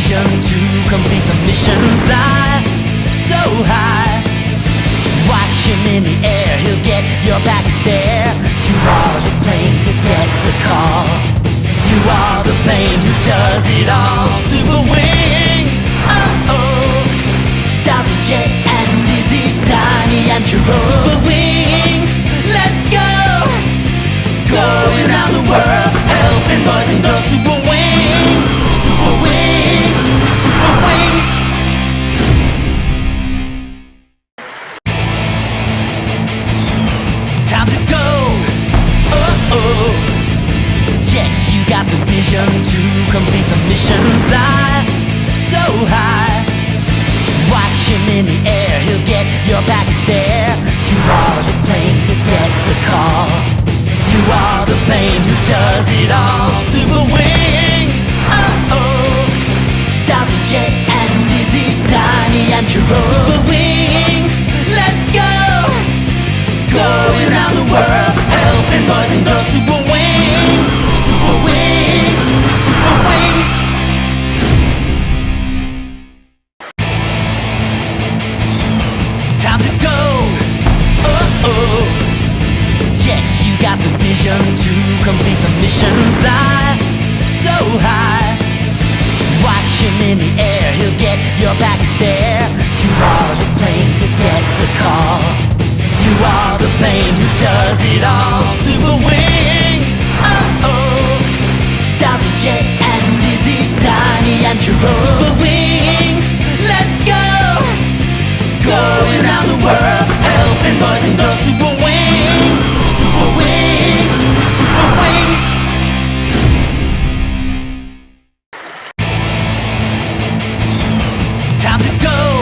vision to complete the mission. Fly so high, watching in the air, he'll get your package there. You are the plane to get the call. You are the plane who does it all. Super wings, oh-oh, starry jet and dizzy, tiny and Jerome. Super wings, let's go, going around the world, helping boys and girls. Super wings, super wings, super wings. Time to go, oh-oh, jet, you got the vision to complete the mission. Fly so high, watching in the air, he'll get your package there. You are the plane to get the call. You are the plane who does it all. Super wings, oh-oh, starry jet and dizzy, tiny and Jerome. Super wings, let's go, going around the world, helping boys and girls. Super wings, super wings, super wings. Time to go, oh-oh, jet, you got the vision to complete the mission. Fly so high, watching in the air, he'll get your package there. You are the plane to get the call. You are the plane who does it all.